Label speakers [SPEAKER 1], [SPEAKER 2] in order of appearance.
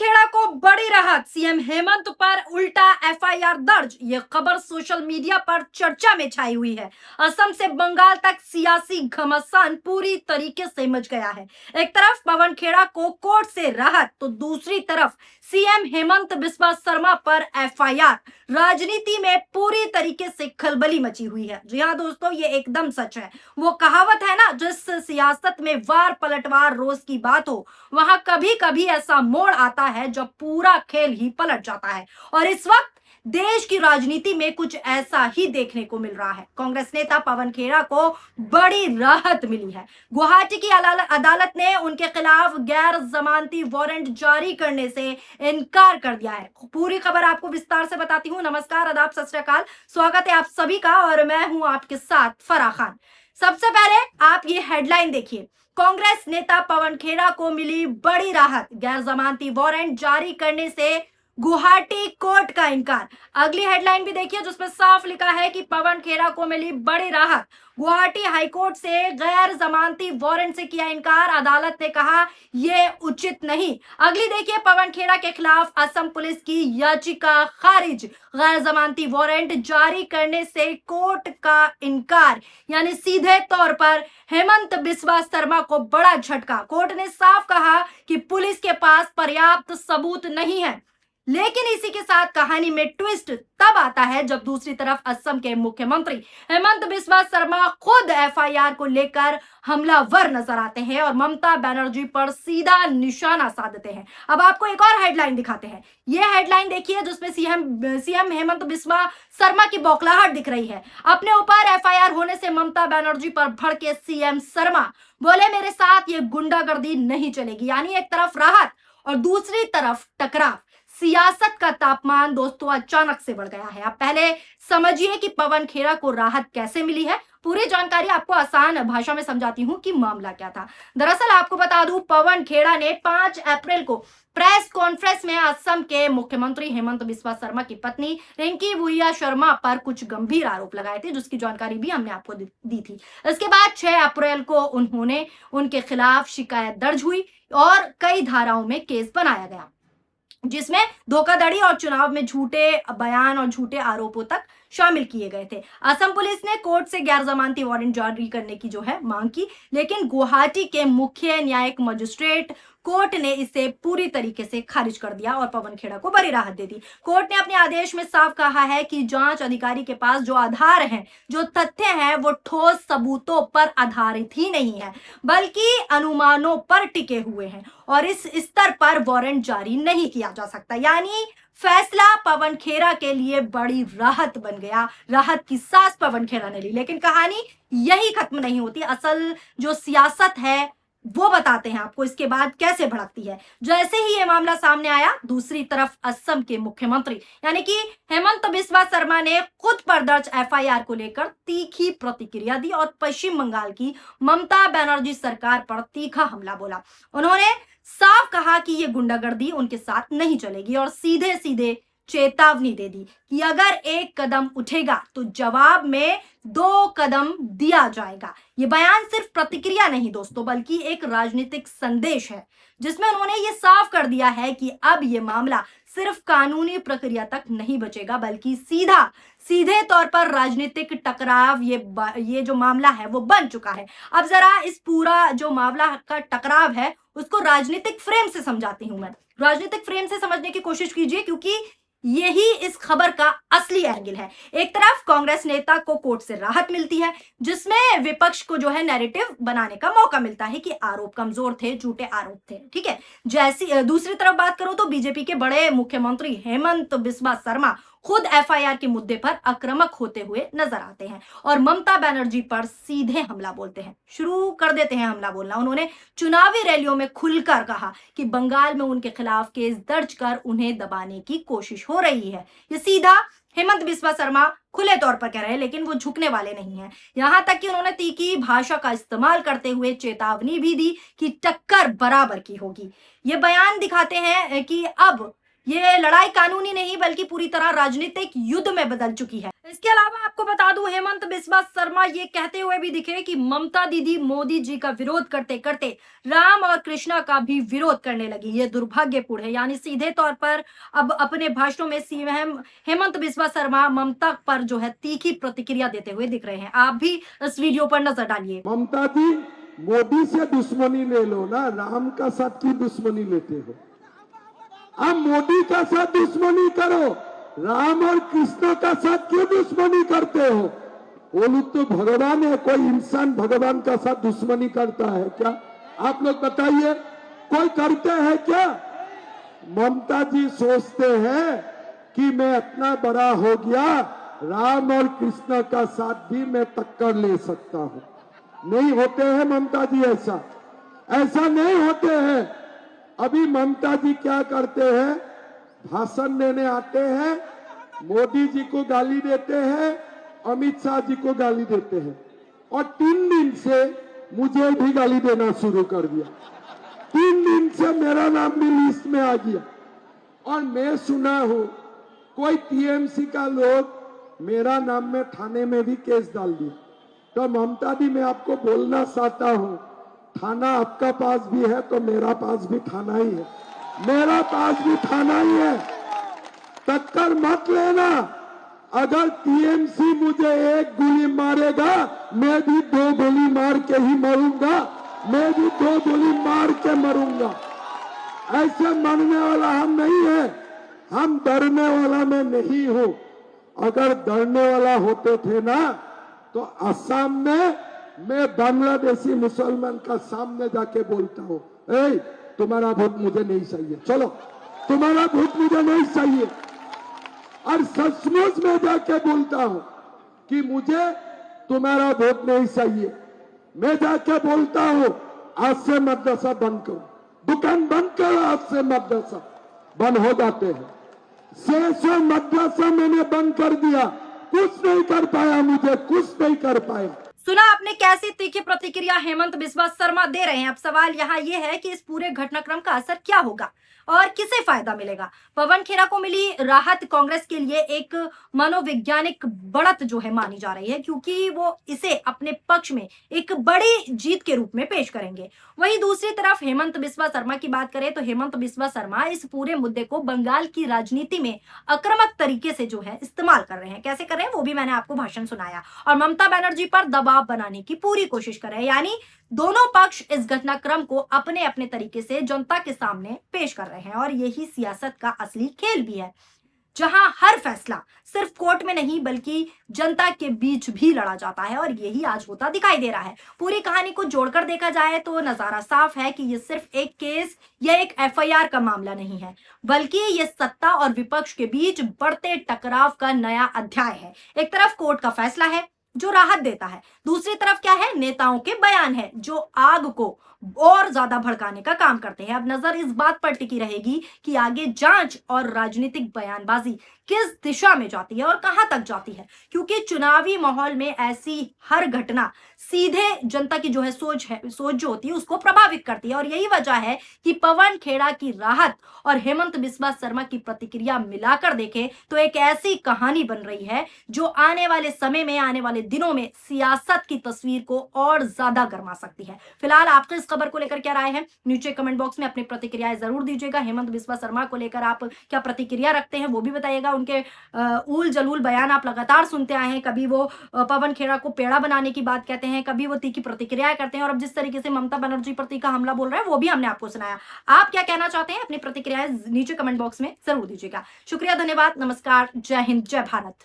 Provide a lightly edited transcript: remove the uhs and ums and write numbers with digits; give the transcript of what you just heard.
[SPEAKER 1] खेड़ा को बड़ी राहत, सीएम हेमंत पर उल्टा एफआईआर दर्ज। ये खबर सोशल मीडिया पर चर्चा में छाई हुई है। असम से बंगाल तक सियासी घमासान पूरी तरीके से मच गया है। एक तरफ पवन खेड़ा को कोर्ट से राहत, तो दूसरी तरफ सीएम हेमंत बिस्वा शर्मा पर एफआईआर। राजनीति में पूरी तरीके से खलबली मची हुई है। जी हाँ दोस्तों, ये एकदम सच है। वो कहावत है ना, जिस सियासत में वार पलटवार रोज की बात हो, वहां कभी कभी ऐसा मोड़ आता है जब पूरा खेल ही पलट जाता है। और इस वक्त देश की राजनीति में कुछ ऐसा ही देखने को मिल रहा है। कांग्रेस नेता पवन खेड़ा को बड़ी राहत मिली है। गुवाहाटी की अदालत ने उनके खिलाफ गैर जमानती वारंट जारी करने से इनकार कर दिया है। पूरी खबर आपको विस्तार से बताती हूँ। नमस्कार, आदाब, सत श्री अकाल, स्वागत है आप सभी का और मैं हूं आपके साथ फराह खान। सबसे पहले आप ये हेडलाइन देखिए। कांग्रेस नेता पवन खेड़ा को मिली बड़ी राहत, गैर जमानती वारंट जारी करने से गुवाहाटी कोर्ट का इनकार। अगली हेडलाइन भी देखिए जिसमें साफ लिखा है कि पवन खेड़ा को मिली बड़ी राहत, गुवाहाटी हाईकोर्ट से गैर जमानती वारंट से किया इनकार, अदालत ने कहा यह उचित नहीं। अगली देखिए, पवन खेड़ा के खिलाफ असम पुलिस की याचिका खारिज, गैर जमानती वारंट जारी करने से कोर्ट का इनकार। यानी सीधे तौर पर हेमंत बिस्वा शर्मा को बड़ा झटका। कोर्ट ने साफ कहा कि पुलिस के पास पर्याप्त सबूत नहीं है। लेकिन इसी के साथ कहानी में ट्विस्ट तब आता है जब दूसरी तरफ असम के मुख्यमंत्री हेमंत बिस्वा शर्मा खुद एफआईआर को लेकर हमलावर नजर आते हैं और ममता बनर्जी पर सीधा निशाना साधते हैं। अब आपको एक और हेडलाइन दिखाते हैं। यह हेडलाइन देखिए जिसमें सीएम हेमंत बिस्वा शर्मा की बौखलाहट दिख रही है। अपने ऊपर एफआईआर होने से ममता बनर्जी पर भड़के सीएम शर्मा, बोले मेरे साथ ये गुंडागर्दी नहीं चलेगी। यानी एक तरफ राहत और दूसरी तरफ टकराव। सियासत का तापमान दोस्तों अचानक से बढ़ गया है। आप पहले समझिए कि पवन खेड़ा को राहत कैसे मिली है। पूरी जानकारी आपको आसान भाषा में समझाती हूं कि मामला क्या था। दरअसल आपको बता दूं, पवन खेड़ा ने 5 अप्रैल को प्रेस कॉन्फ्रेंस में असम के मुख्यमंत्री हेमंत बिस्वा शर्मा की पत्नी रिंकी बुढ़िया शर्मा पर कुछ गंभीर आरोप लगाए थे, जिसकी जानकारी भी हमने आपको दी थी। इसके बाद 6 अप्रैल को उनके खिलाफ शिकायत दर्ज हुई और कई धाराओं में केस बनाया गया, जिसमें धोखाधड़ी और चुनाव में झूठे बयान और झूठे आरोपों तक शामिल किए गए थे। असम पुलिस ने कोर्ट से गैर जमानती वारंट जारी करने की मांग की, लेकिन गुवाहाटी के मुख्य न्यायिक मजिस्ट्रेट कोर्ट ने इसे पूरी तरीके से खारिज कर दिया और पवन खेड़ा को बड़ी राहत दे दी। कोर्ट ने अपने आदेश में साफ कहा है कि जांच अधिकारी के पास जो आधार हैं, जो तथ्य हैं, वो ठोस सबूतों पर आधारित ही नहीं है, बल्कि अनुमानों पर टिके हुए हैं और इस स्तर पर वारंट जारी नहीं किया जा सकता। यानी फैसला पवन खेड़ा के लिए बड़ी राहत बन गया। राहत की सांस पवन खेड़ा ने ली। लेकिन कहानी यही खत्म नहीं होती। असल जो सियासत है वो बताते हैं आपको इसके बाद कैसे भड़कती है। जैसे ही ये मामला सामने आया, दूसरी तरफ असम के मुख्यमंत्री यानी कि हेमंत बिस्वा शर्मा ने खुद पर दर्ज एफआईआर को लेकर तीखी प्रतिक्रिया दी और पश्चिम बंगाल की ममता बनर्जी सरकार पर तीखा हमला बोला। उन्होंने साफ कहा कि ये गुंडागर्दी उनके साथ नहीं चलेगी और सीधे सीधे चेतावनी दे दी कि अगर एक कदम उठेगा तो जवाब में 2 कदम दिया जाएगा। ये बयान सिर्फ प्रतिक्रिया नहीं दोस्तों, बल्कि एक राजनीतिक संदेश है, जिसमें उन्होंने ये साफ कर दिया है कि अब ये मामला सिर्फ कानूनी प्रक्रिया तक नहीं बचेगा, बल्कि सीधे तौर पर राजनीतिक टकराव ये जो मामला है वो बन चुका है। अब जरा इस पूरा जो मामला का टकराव है उसको राजनीतिक फ्रेम से समझाती हूं मैं। राजनीतिक फ्रेम से समझने की कोशिश कीजिए, क्योंकि यही इस खबर का असली एंगल है। एक तरफ कांग्रेस नेता को कोर्ट से राहत मिलती है, जिसमें विपक्ष को नैरेटिव बनाने का मौका मिलता है कि आरोप कमजोर थे, झूठे आरोप थे, ठीक है। जैसी दूसरी तरफ बात करूं तो बीजेपी के बड़े मुख्यमंत्री हेमंत बिस्वा शर्मा खुद एफआईआर के मुद्दे पर आक्रामक होते हुए नजर आते हैं और ममता बनर्जी पर सीधे हमला बोलते हैं। शुरू कर देते हैं हमला बोलना। उन्होंने चुनावी रैलियों में खुलकर कहा कि बंगाल में उनके खिलाफ केस दर्ज कर उन्हें दबाने की कोशिश हो रही है। ये सीधा हेमंत बिस्वा शर्मा खुले तौर पर कह रहे हैं, लेकिन वो झुकने वाले नहीं हैं। यहां तक कि उन्होंने तीखी भाषा का इस्तेमाल करते हुए चेतावनी भी दी कि टक्कर बराबर की होगी। ये बयान दिखाते हैं कि अब ये लड़ाई कानूनी नहीं बल्कि पूरी तरह राजनीतिक युद्ध में बदल चुकी है। इसके अलावा आपको बता दूं, हेमंत बिस्वा शर्मा ये कहते हुए भी दिखे कि ममता दीदी मोदी जी का विरोध करते करते राम और कृष्णा का भी विरोध करने लगी। ये दुर्भाग्यपूर्ण है। यानी सीधे तौर पर अब अपने भाषणों में सीएम हेमंत बिस्वा शर्मा ममता पर जो है तीखी प्रतिक्रिया देते हुए दिख रहे हैं। आप भी इस वीडियो पर नजर डालिए।
[SPEAKER 2] ममता जी, मोदी से दुश्मनी ले लो ना, राम का साथ क्यों दुश्मनी लेते हो? आप मोदी का साथ दुश्मनी करो, राम और कृष्ण का साथ क्यों दुश्मनी करते हो? वो लोग तो भगवान है, कोई इंसान भगवान का साथ दुश्मनी करता है क्या? आप लोग बताइए, कोई करते हैं क्या? ममता जी सोचते हैं कि मैं इतना बड़ा हो गया, राम और कृष्ण का साथ भी मैं टक्कर ले सकता हूं। नहीं होते हैं ममता जी, ऐसा नहीं होते हैं। अभी ममता जी क्या करते हैं? भाषण देने आते हैं, मोदी जी को गाली देते हैं, अमित शाह जी को गाली देते हैं, और 3 दिन से मुझे भी गाली देना शुरू कर दिया। 3 दिन से मेरा नाम भी लिस्ट में आ गया। और मैं सुना हूं कोई टीएमसी का लोग मेरा नाम में थाने में भी केस डाल दिया। तो ममता दी, मैं आपको बोलना चाहता हूं, थाना आपका पास भी है तो मेरा पास भी थाना ही है, मेरा पास भी थाना ही है। टक्कर मत लेना। अगर टीएमसी मुझे 1 गोली मारेगा, मैं भी 2 गोली मार के ही मरूंगा, मैं भी 2 गोली मार के मरूंगा। ऐसे मरने वाला हम नहीं है, हम डरने वाला मैं नहीं हूं। अगर डरने वाला होते थे ना, तो असम में मैं बांग्लादेशी मुसलमान का सामने जाके बोलता हूं, ए तुम्हारा वोट मुझे नहीं चाहिए, चलो तुम्हारा वोट मुझे नहीं चाहिए। और सचमुच में जाके बोलता हूं कि मुझे तुम्हारा वोट नहीं चाहिए। मैं जाके बोलता हूं, आज से मदरसा बंद करो, दुकान बंद करो, आज से मदरसा बंद हो जाते हैं। 600 मदरसा मैंने बंद कर दिया, कुछ नहीं कर पाया, मुझे कुछ नहीं कर पाया।
[SPEAKER 1] सुना आपने कैसी तीखी प्रतिक्रिया हेमंत बिस्वा शर्मा दे रहे हैं। अब सवाल यहाँ ये है कि इस पूरे घटनाक्रम का असर क्या होगा और किसे फायदा मिलेगा। पवन खेरा को मिली राहत कांग्रेस के लिए एक मनोवैज्ञानिक बढ़त जो है मानी जा रही है, क्योंकि वो इसे अपने पक्ष में एक बड़ी जीत के रूप में पेश करेंगे। वहीं दूसरी तरफ हेमंत बिस्वा शर्मा की बात करें तो हेमंत बिस्वा शर्मा इस पूरे मुद्दे को बंगाल की राजनीति में आक्रामक तरीके से जो है इस्तेमाल कर रहे हैं। कैसे कर रहे हैं वो भी मैंने आपको भाषण सुनाया, और ममता बनर्जी पर दबाव बनाने की पूरी कोशिश कर रहे हैं। यानी दोनों पक्ष इस घटनाक्रम को अपने अपने तरीके से जनता के सामने पेश कर रहे हैं, और यही सियासत का असली खेल भी है, जहां हर फैसला सिर्फ कोर्ट में नहीं बल्कि जनता के बीच भी लड़ा जाता है, और यही आज होता दिखाई दे रहा है। पूरी कहानी को जोड़कर देखा जाए तो नजारा साफ है कि ये सिर्फ एक केस या एक एफआईआर का मामला नहीं है, बल्कि ये सत्ता और विपक्ष के बीच बढ़ते टकराव का नया अध्याय है। एक तरफ कोर्ट का फैसला है जो राहत देता है, दूसरी तरफ क्या है, नेताओं के बयान है जो आग को और ज्यादा भड़काने का काम करते हैं। अब नजर इस बात पर टिकी रहेगी कि आगे जांच और राजनीतिक बयानबाजी किस दिशा में जाती है और कहां तक जाती है, क्योंकि चुनावी माहौल में ऐसी हर घटना सीधे जनता की जो है सोच जो होती है उसको प्रभावित करती है। और यही वजह है कि पवन खेड़ा की राहत और हेमंत बिस्वा शर्मा की प्रतिक्रिया मिलाकर देखें तो एक ऐसी कहानी बन रही है जो आने वाले समय में, आने वाले दिनों में सियासत की तस्वीर को और ज्यादा गर्मा सकती है। फिलहाल आपके इस खबर को लेकर क्या राय है, नीचे कमेंट बॉक्स में अपनी प्रतिक्रियाएं जरूर दीजिएगा। हेमंत बिस्वा शर्मा को लेकर आप क्या प्रतिक्रिया रखते हैं वो भी बताइएगा। उनके उल जलूल बयान आप लगातार सुनते आए हैं, कभी वो पवन खेड़ा को पेड़ा बनाने की बात कहते हैं, कभी वो तीखी प्रतिक्रियाएं करते हैं, और अब जिस तरीके से ममता बनर्जी पर तीखा हमला बोल रहे हैं वो भी हमने आपको सुनाया। आप क्या कहना चाहते हैं, अपनी प्रतिक्रियाएं नीचे कमेंट बॉक्स में जरूर दीजिएगा। शुक्रिया, धन्यवाद, नमस्कार, जय हिंद, जय भारत।